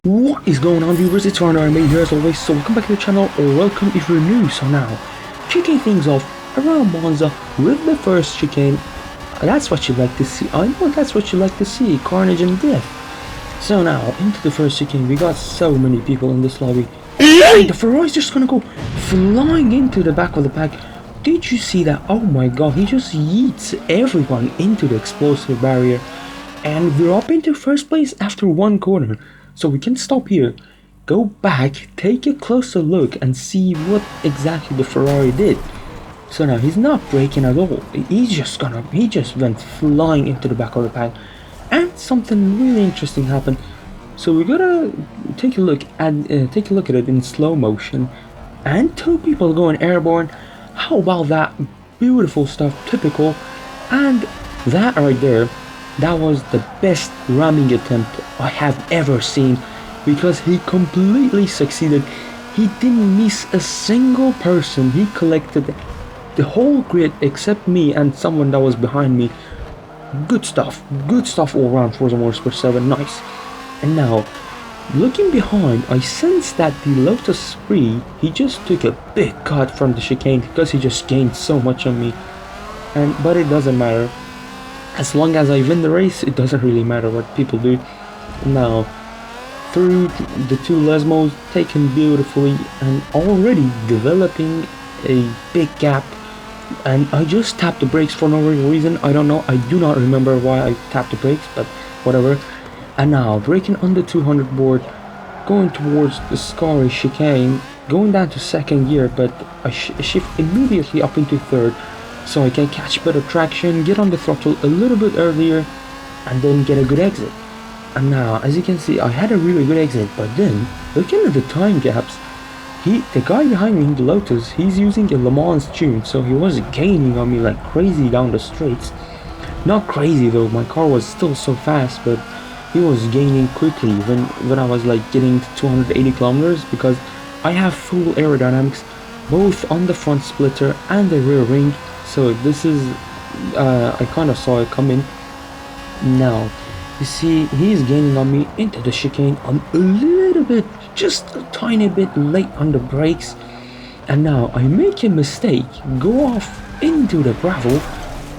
What is going on, viewers? It's Ryan here as always, so welcome back to the channel, or welcome if you're new. So now, kicking things off around Monza with the first chicane. That's what you like to see. I know that's what you like to see, carnage and death. So now, into the first chicane, we got so many people in this lobby. And the Ferrari's just gonna go flying into the back of the pack. Did you see that? Oh my god, he just yeets everyone into the explosive barrier. And we're up into first place after one corner. So we can stop here, go back, take a closer look and see what exactly the Ferrari did. So now he's not braking at all. He just went flying into the back of the pack, and something really interesting happened. So we gotta take a look at it in slow motion, and two people going airborne. How about that? Beautiful stuff, typical. And that right there, that was the best ramming attempt I have ever seen, because he completely succeeded. He didn't miss a single person. He collected the whole grid except me and someone that was behind me. Good stuff all around. Forza Motorsport 7, nice. And now, looking behind, I sense that the Lotus 3, he just took a big cut from the chicane because he just gained so much on me. But it doesn't matter. As long as I win the race, it doesn't really matter what people do. Now, through the two Lesmos, taken beautifully and already developing a big gap. And I just tapped the brakes for no real reason. I don't know. I do not remember why I tapped the brakes, but whatever. And now, braking on the 200 board, going towards the Scary chicane, going down to second gear, but I shift immediately up into third, so I can catch better traction, get on the throttle a little bit earlier, and then get a good exit. And now, as you can see, I had a really good exit, but then, looking at the time gaps, the guy behind me in the Lotus, he's using a Le Mans tune, so he was gaining on me like crazy down the straights. Not crazy though, my car was still so fast, but he was gaining quickly when I was like getting to 280 kilometers, because I have full aerodynamics, both on the front splitter and the rear ring. So this is, I kind of saw it coming. Now, you see, he's gaining on me into the chicane. I'm a little bit, just a tiny bit late on the brakes. And now I make a mistake, go off into the gravel,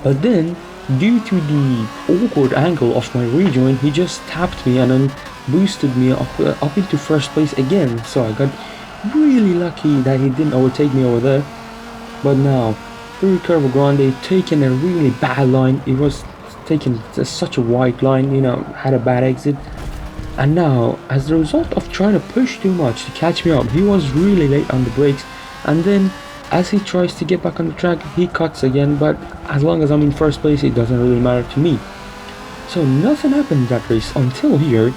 but then, due to the awkward angle of my rejoin, he just tapped me and then boosted me up into first place again. So I got really lucky that he didn't overtake me over there. But now, through Curva Grande, taking a really bad line. It was taking such a wide line, you know, had a bad exit. And now, as a result of trying to push too much to catch me up, he was really late on the brakes. And then, as he tries to get back on the track, he cuts again. But as long as I'm in first place, it doesn't really matter to me. So nothing happened in that race until here,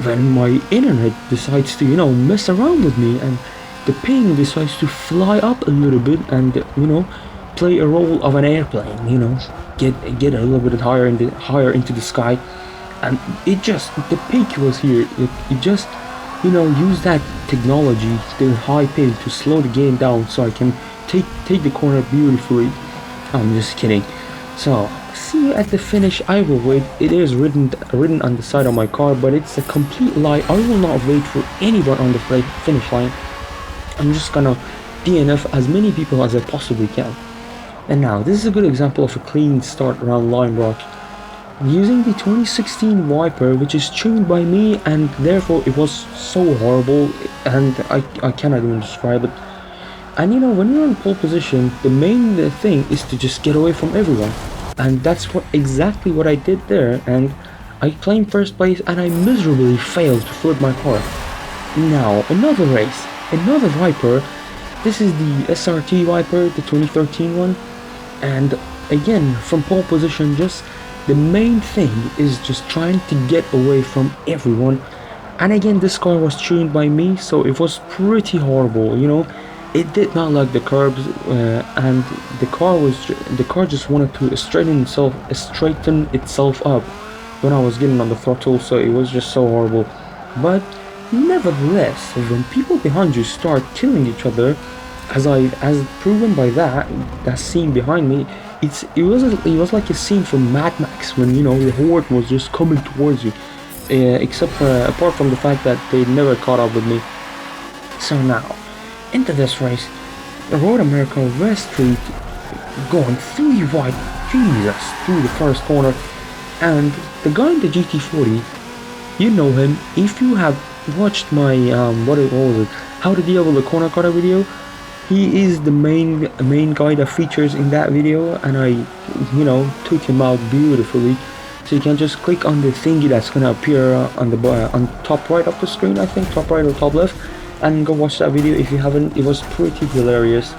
when my internet decides to, you know, mess around with me, and the ping decides to fly up a little bit and, you know, play a role of an airplane, you know, get a little bit higher into the sky. And it just, the peak was here. It just, you know, use that technology, the high pitch, to slow the game down so I can take the corner beautifully. I'm just kidding. So see you at the finish. I will wait. It is written on the side of my car, but it's a complete lie. I will not wait for anyone on the finish line. I'm just gonna DNF as many people as I possibly can. And now, this is a good example of a clean start around Lime Rock. Using the 2016 wiper, which is tuned by me, and therefore it was so horrible, and I cannot even describe it. And you know, when you're in pole position, the main thing is to just get away from everyone. And that's exactly what I did there, and I claimed first place, and I miserably failed to flip my car. Now, another race, another wiper. This is the SRT wiper, the 2013 one. And again, from pole position, just the main thing is just trying to get away from everyone. And again, this car was tuned by me, so it was pretty horrible, you know. It did not like the curbs, and the car just wanted to straighten itself up when I was getting on the throttle, so it was just so horrible. But nevertheless, when people behind you start killing each other, as proven by that scene behind me, it was like a scene from Mad Max, when, you know, the horde was just coming towards you. except apart from the fact that they never caught up with me. So now, into this race, the Road America West Street, going 3 wide, Jesus, through the first corner, and the guy in the GT40, you know him. If you have watched my what was it, how to deal with a corner cutter video, he is the main guy that features in that video, and I took him out beautifully. So you can just click on the thingy that's gonna appear on the on top right of the screen, I think top right or top left, and go watch that video if you haven't. It was pretty hilarious,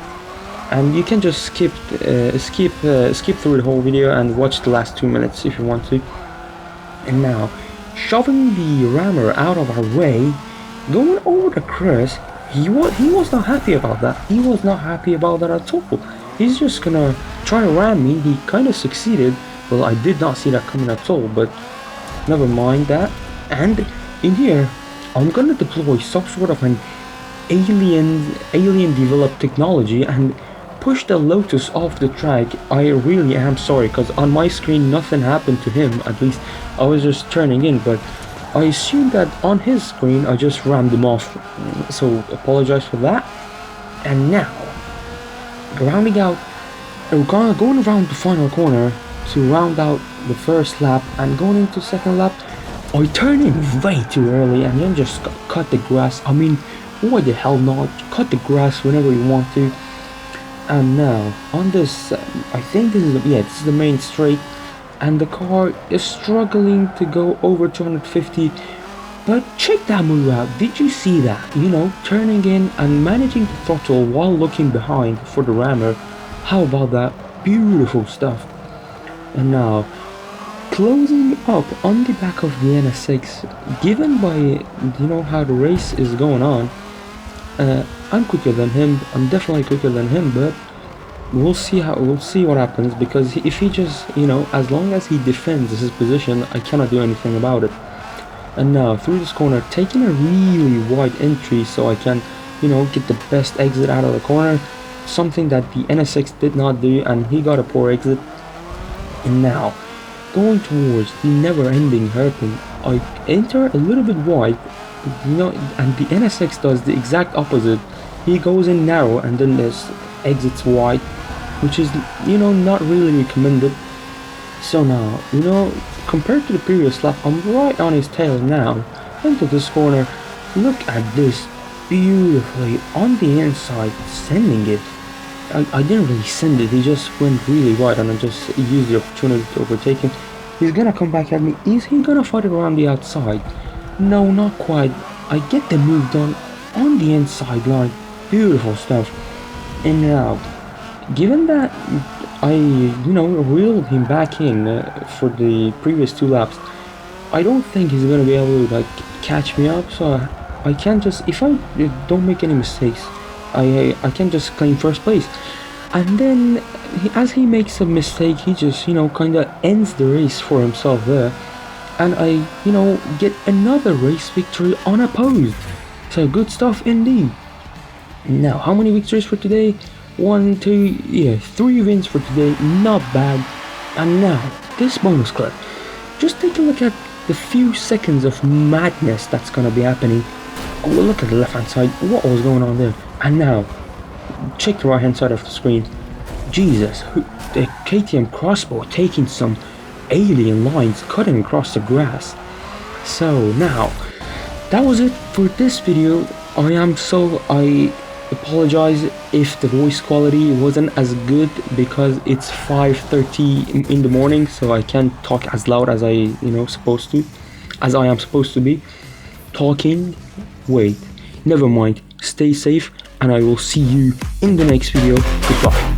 and you can just skip through the whole video and watch the last 2 minutes if you want to. And now, shoving the rammer out of our way, going over the crest, he was not happy about that. He was not happy about that at all. He's just gonna try to ram me. He kind of succeeded. Well, I did not see that coming at all, but never mind that. And in here, I'm gonna deploy some sort of an alien developed technology and push the Lotus off the track. I really am sorry, because on my screen nothing happened to him. At least I was just turning in, but I assume that on his screen I just rammed him off, so apologize for that. And now, rounding out, going around the final corner to round out the first lap and going into second lap, I turned in way too early and then just cut the grass. I mean, why the hell not? Cut the grass whenever you want to. And now, on this, I think this is the main straight, and the car is struggling to go over 250, but check that move out. Did you see that? Turning in and managing to throttle while looking behind for the rammer. How about that? Beautiful stuff. And now, closing up on the back of the NSX, given by how the race is going on, I'm quicker than him. I'm definitely quicker than him, but we'll see what happens, because if he just as long as he defends his position, I cannot do anything about it. And now through this corner, taking a really wide entry so I can get the best exit out of the corner, something that the NSX did not do, and he got a poor exit. And now going towards the never-ending hairpin, I enter a little bit wide, and the NSX does the exact opposite. He goes in narrow and then this exits wide, which is not really recommended. So now compared to the previous lap, I'm right on his tail now. Into this corner, look at this, beautifully on the inside, sending it. I didn't really send it, he just went really wide and I just used the opportunity to overtake him. He's gonna come back at me. Is he gonna fight it around the outside? No, not quite. I get the move done on the inside line. Beautiful stuff. And now, given that I reeled him back in for the previous 2 laps, I don't think he's gonna be able to catch me up. So I can just, if I don't make any mistakes, I can just claim first place. And then as he makes a mistake, he just kind of ends the race for himself there, and I get another race victory unopposed. So good stuff indeed. Now, how many victories for today? 1, 2, 3 wins for today. Not bad. And now this bonus clip, just take a look at the few seconds of madness that's gonna be happening. Oh, look at the left hand side, what was going on there? And now check the right hand side of the screen. Jesus, the KTM crossbow taking some alien lines, cutting across the grass. So now, that was it for this video. I apologize if the voice quality wasn't as good, because it's 5:30 in the morning, so I can't talk as loud as I am supposed to be talking. Wait, never mind. Stay safe, and I will see you in the next video. Goodbye.